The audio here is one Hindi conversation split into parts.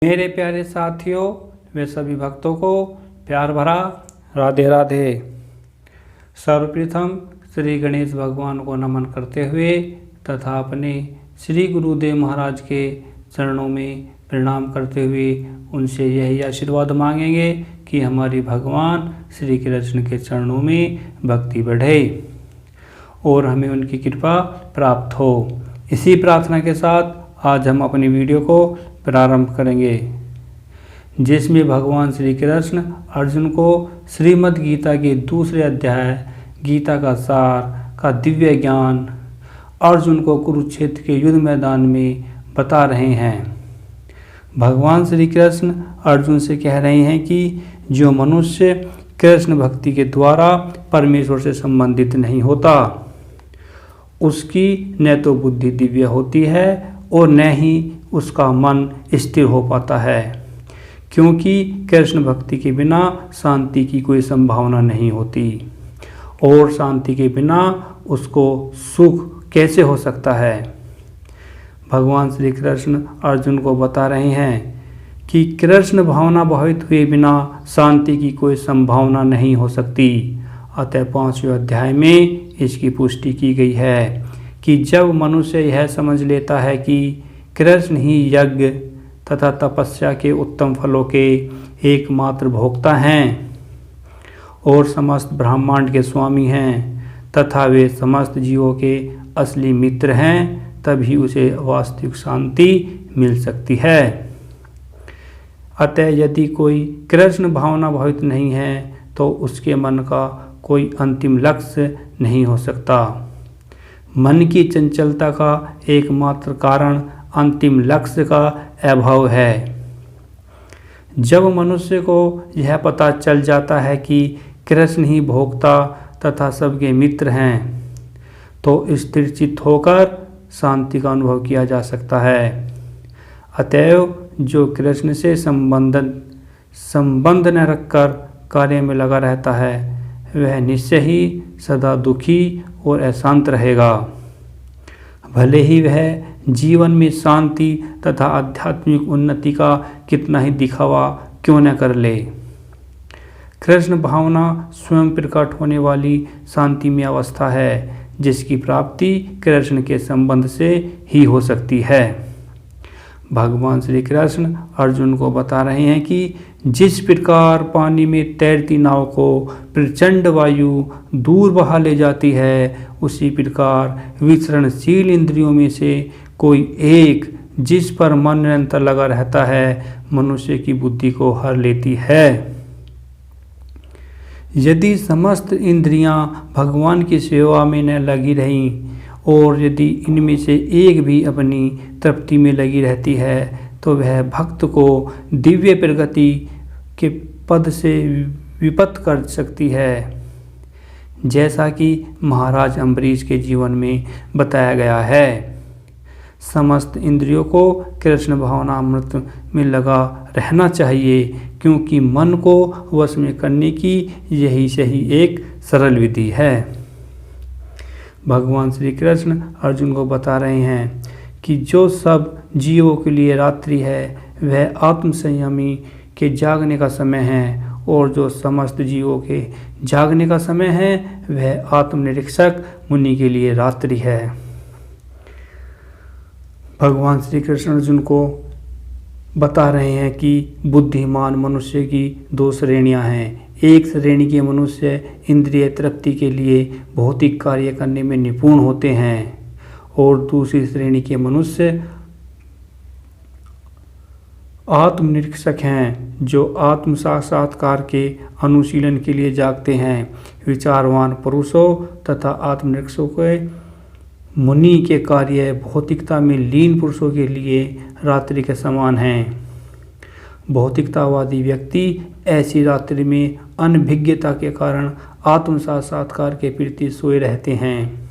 मेरे प्यारे साथियों, वे सभी भक्तों को प्यार भरा राधे राधे। सर्वप्रथम श्री गणेश भगवान को नमन करते हुए तथा अपने श्री गुरुदेव महाराज के चरणों में प्रणाम करते हुए उनसे यही आशीर्वाद मांगेंगे कि हमारी भगवान श्री कृष्ण के चरणों में भक्ति बढ़े और हमें उनकी कृपा प्राप्त हो। इसी प्रार्थना के साथ आज हम अपनी वीडियो को प्रारंभ करेंगे, जिसमें भगवान श्री कृष्ण अर्जुन को श्रीमद् गीता के दूसरे अध्याय गीता का सार का दिव्य ज्ञान अर्जुन को कुरुक्षेत्र के युद्ध मैदान में बता रहे हैं। भगवान श्री कृष्ण अर्जुन से कह रहे हैं कि जो मनुष्य कृष्ण भक्ति के द्वारा परमेश्वर से संबंधित नहीं होता, उसकी न तो बुद्धि दिव्य होती है और न ही उसका मन स्थिर हो पाता है, क्योंकि कृष्ण भक्ति के बिना शांति की कोई संभावना नहीं होती और शांति के बिना उसको सुख कैसे हो सकता है। भगवान श्री कृष्ण अर्जुन को बता रहे हैं कि कृष्ण भावना भावित हुए बिना शांति की कोई संभावना नहीं हो सकती। अतः 5वें अध्याय में इसकी पुष्टि की गई है कि जब मनुष्य यह समझ लेता है कि कृष्ण ही यज्ञ तथा तपस्या के उत्तम फलों के एकमात्र भोक्ता हैं और समस्त ब्रह्मांड के स्वामी हैं तथा वे समस्त जीवों के असली मित्र हैं, तभी उसे वास्तविक शांति मिल सकती है। अतः यदि कोई कृष्ण भावना भावित नहीं है तो उसके मन का कोई अंतिम लक्ष्य नहीं हो सकता। मन की चंचलता का एकमात्र कारण अंतिम लक्ष्य का अभाव है। जब मनुष्य को यह पता चल जाता है कि कृष्ण ही भोक्ता तथा सबके मित्र हैं, तो स्थिर चित्त होकर शांति का अनुभव किया जा सकता है। अतएव जो कृष्ण से संबंध न रखकर कार्य में लगा रहता है, वह निश्चय ही सदा दुखी और अशांत रहेगा, भले ही वह जीवन में शांति तथा आध्यात्मिक उन्नति का कितना ही दिखावा क्यों न कर ले। कृष्ण भावना स्वयं प्रकट होने वाली शांतिमय अवस्था है, जिसकी प्राप्ति कृष्ण के संबंध से ही हो सकती है। भगवान श्री कृष्ण अर्जुन को बता रहे हैं कि जिस प्रकार पानी में तैरती नाव को प्रचंड वायु दूर बहा ले जाती है, उसी प्रकार विचरणशील इंद्रियों में से कोई एक जिस पर मन निरंतर लगा रहता है, मनुष्य की बुद्धि को हर लेती है। यदि समस्त इंद्रियां भगवान की सेवा में न लगी रहीं और यदि इनमें से एक भी अपनी तृप्ति में लगी रहती है, तो वह भक्त को दिव्य प्रगति के पद से विपत कर सकती है, जैसा कि महाराज अम्बरीश के जीवन में बताया गया है। समस्त इंद्रियों को कृष्ण भावनामृत में लगा रहना चाहिए, क्योंकि मन को वश में करने की यही सही एक सरल विधि है। भगवान श्री कृष्ण अर्जुन को बता रहे हैं कि जो सब जीवों के लिए रात्रि है, वह आत्म संयमी के जागने का समय है, और जो समस्त जीवों के जागने का समय है, वह आत्मनिरीक्षक मुनि के लिए रात्रि है। भगवान श्री कृष्ण अर्जुन को बता रहे हैं कि बुद्धिमान मनुष्य की दो श्रेणियां हैं। एक श्रेणी के मनुष्य इंद्रिय तृप्ति के लिए भौतिक कार्य करने में निपुण होते हैं, और दूसरी श्रेणी के मनुष्य आत्मनिरीक्षक हैं, जो आत्म साक्षात्कार के अनुशीलन के लिए जागते हैं। विचारवान पुरुषों तथा आत्मनिरीक्षकों के मुनि के कार्य भौतिकता में लीन पुरुषों के लिए रात्रि के समान हैं। भौतिकतावादी व्यक्ति ऐसी रात्रि में अनभिज्ञता के कारण आत्म साक्षात्कार के प्रति सोए रहते हैं।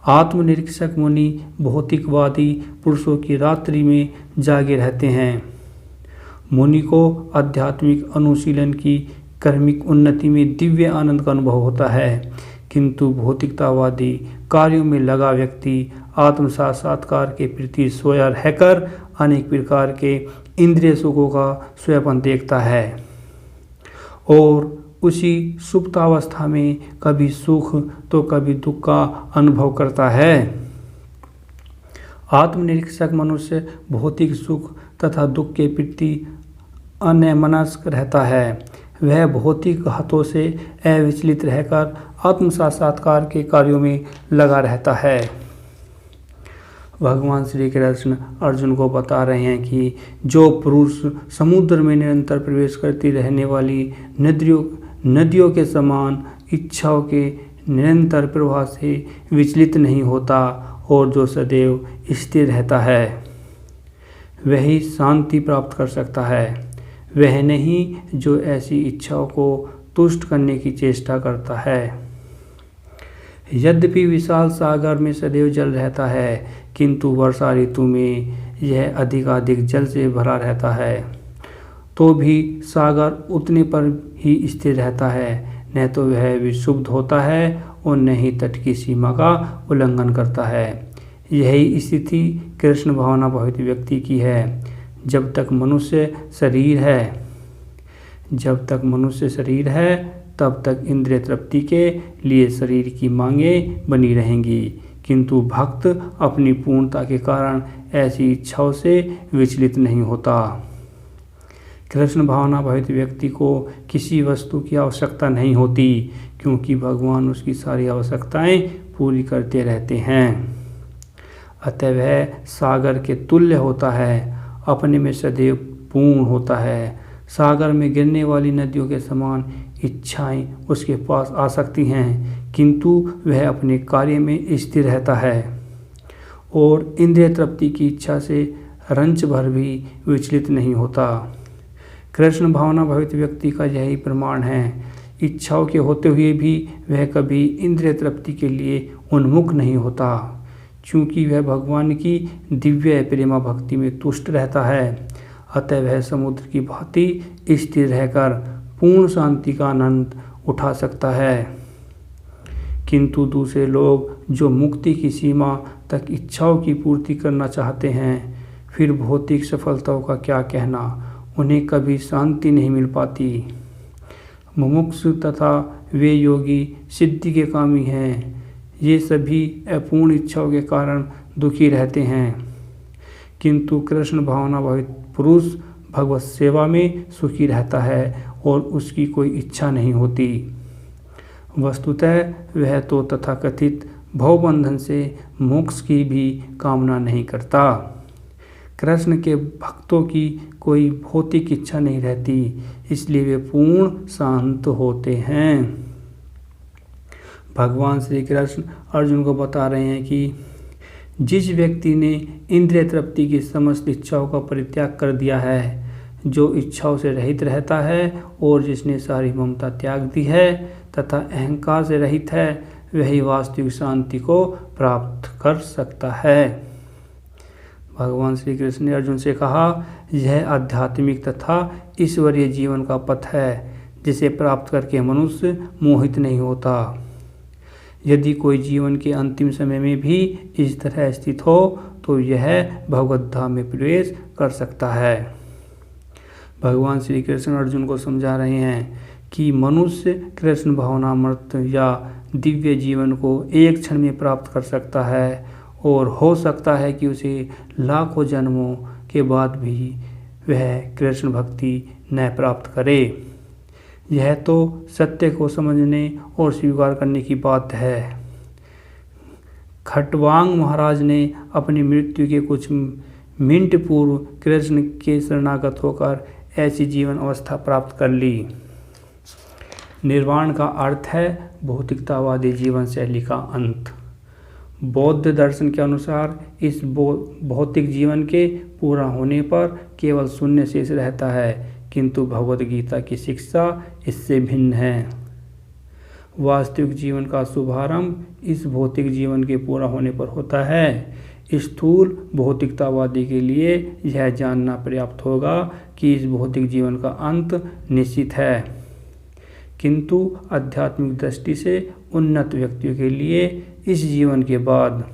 आत्मनिरीक्षक मुनि भौतिकवादी पुरुषों की रात्रि में जागे रहते हैं। मुनि को आध्यात्मिक अनुशीलन की कर्मिक उन्नति में दिव्य आनंद का अनुभव होता है, किंतु भौतिकतावादी कार्यों में लगा व्यक्ति आत्म साक्षात्कार के प्रति सोया रहकर अनेक प्रकार के इंद्रिय सुखों का स्वयं देखता है और उसी सुप्तावस्था में कभी सुख तो कभी दुख का अनुभव करता है। आत्मनिरीक्षक मनुष्य भौतिक सुख तथा दुख के प्रति अन्यमनस्क रहता है। वह भौतिक हाथों से अविचलित रहकर आत्म साक्षात्कार के कार्यों में लगा रहता है। भगवान श्री कृष्ण अर्जुन को बता रहे हैं कि जो पुरुष समुद्र में निरंतर प्रवेश करती रहने वाली नदियों के समान इच्छाओं के निरंतर प्रवाह से विचलित नहीं होता और जो सदैव स्थिर रहता है, वही शांति प्राप्त कर सकता है। वह नहीं जो ऐसी इच्छाओं को तुष्ट करने की चेष्टा करता है। यद्यपि विशाल सागर में सदैव जल रहता है, किंतु वर्षा ऋतु में यह अधिकाधिक जल से भरा रहता है, तो भी सागर उतने पर ही स्थिर रहता है। न तो वह विक्षुब्ध होता है और न ही तट की सीमा का उल्लंघन करता है। यही स्थिति कृष्ण भावना भावित व्यक्ति की है। जब तक मनुष्य शरीर है तब तक इंद्रिय तृप्ति के लिए शरीर की मांगें बनी रहेंगी, किंतु भक्त अपनी पूर्णता के कारण ऐसी इच्छाओं से विचलित नहीं होता। कृष्ण भावना भावित व्यक्ति को किसी वस्तु की आवश्यकता नहीं होती, क्योंकि भगवान उसकी सारी आवश्यकताएं पूरी करते रहते हैं। अतः वह सागर के तुल्य होता है, अपने में सदैव पूर्ण होता है। सागर में गिरने वाली नदियों के समान इच्छाएं उसके पास आ सकती हैं, किंतु वह अपने कार्य में स्थिर रहता है और इंद्रिय तृप्ति की इच्छा से रंच भर भी विचलित नहीं होता। कृष्ण भावना भावित व्यक्ति का यही प्रमाण है। इच्छाओं के होते हुए भी वह कभी इंद्रिय तृप्ति के लिए उन्मुख नहीं होता, क्योंकि वह भगवान की दिव्य प्रेमा भक्ति में तुष्ट रहता है। अतः वह समुद्र की भांति स्थिर रहकर पूर्ण शांति का आनंद उठा सकता है। किंतु दूसरे लोग जो मुक्ति की सीमा तक इच्छाओं की पूर्ति करना चाहते हैं, फिर भौतिक सफलताओं का क्या कहना, उन्हें कभी शांति नहीं मिल पाती। मुमुक्षु तथा वे योगी सिद्धि के कामी हैं, ये सभी अपूर्ण इच्छाओं के कारण दुखी रहते हैं, किंतु कृष्ण भावना भावित पुरुष भगवत सेवा में सुखी रहता है और उसकी कोई इच्छा नहीं होती। वस्तुतः वह तो तथाकथित भवबंधन से मोक्ष की भी कामना नहीं करता। कृष्ण के भक्तों की कोई भौतिक इच्छा नहीं रहती, इसलिए वे पूर्ण शांत होते हैं। भगवान श्री कृष्ण अर्जुन को बता रहे हैं कि जिस व्यक्ति ने इंद्रिय तृप्ति की समस्त इच्छाओं का परित्याग कर दिया है, जो इच्छाओं से रहित रहता है और जिसने सारी ममता त्याग दी है तथा अहंकार से रहित है, वही वास्तविक शांति को प्राप्त कर सकता है। भगवान श्री कृष्ण ने अर्जुन से कहा, यह आध्यात्मिक तथा ईश्वरीय जीवन का पथ है, जिसे प्राप्त करके मनुष्य मोहित नहीं होता। यदि कोई जीवन के अंतिम समय में भी इस तरह स्थित हो तो यह भगवत धाम में प्रवेश कर सकता है। भगवान श्री कृष्ण अर्जुन को समझा रहे हैं कि मनुष्य कृष्ण भावनामृत या दिव्य जीवन को एक क्षण में प्राप्त कर सकता है और हो सकता है कि उसे लाखों जन्मों के बाद भी वह कृष्ण भक्ति न प्राप्त करे। यह तो सत्य को समझने और स्वीकार करने की बात है। खट्वांग महाराज ने अपनी मृत्यु के कुछ मिनट पूर्व कृष्ण के शरणागत होकर ऐसी जीवन अवस्था प्राप्त कर ली। निर्वाण का अर्थ है भौतिकतावादी जीवन शैली का अंत। बौद्ध दर्शन के अनुसार इस भौतिक जीवन के पूरा होने पर केवल शून्य शेष रहता है, किंतु भगवद गीता की शिक्षा इससे भिन्न है। वास्तविक जीवन का शुभारंभ इस भौतिक जीवन के पूरा होने पर होता है। स्थूल भौतिकतावादी के लिए यह जानना पर्याप्त होगा कि इस भौतिक जीवन का अंत निश्चित है, किंतु आध्यात्मिक दृष्टि से उन्नत व्यक्तियों के लिए इस जीवन के बाद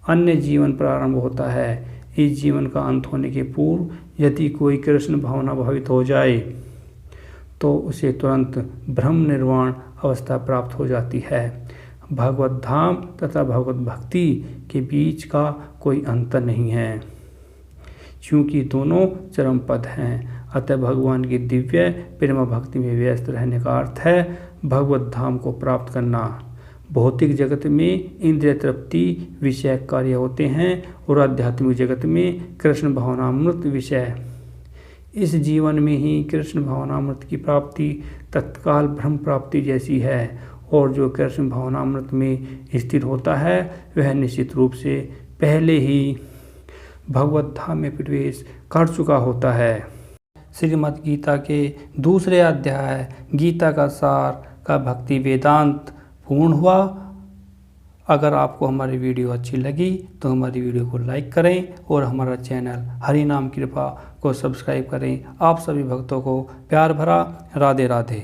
अन्य जीवन प्रारंभ होता है। इस जीवन का अंत होने के पूर्व यदि कोई कृष्ण भावना भावित हो जाए तो उसे तुरंत ब्रह्म निर्वाण अवस्था प्राप्त हो जाती है। भगवत धाम तथा भगवत भक्ति के बीच का कोई अंतर नहीं है, क्योंकि दोनों चरम पद हैं। अतः भगवान की दिव्य प्रेम भक्ति में व्यस्त रहने का अर्थ है भगवत धाम को प्राप्त करना। भौतिक जगत में इंद्रिय तृप्ति विषय कार्य होते हैं और आध्यात्मिक जगत में कृष्ण भावनामृत विषय। इस जीवन में ही कृष्ण भावनामृत की प्राप्ति तत्काल ब्रह्म प्राप्ति जैसी है, और जो कृष्ण भावनामृत में स्थिर होता है वह निश्चित रूप से पहले ही भगवत धाम में प्रवेश कर चुका होता है। श्रीमद् गीता के दूसरे अध्याय गीता का सार का भक्ति वेदांत पूर्ण हुआ। अगर आपको हमारी वीडियो अच्छी लगी तो हमारी वीडियो को लाइक करें और हमारा चैनल हरि नाम कृपा को सब्सक्राइब करें। आप सभी भक्तों को प्यार भरा राधे राधे।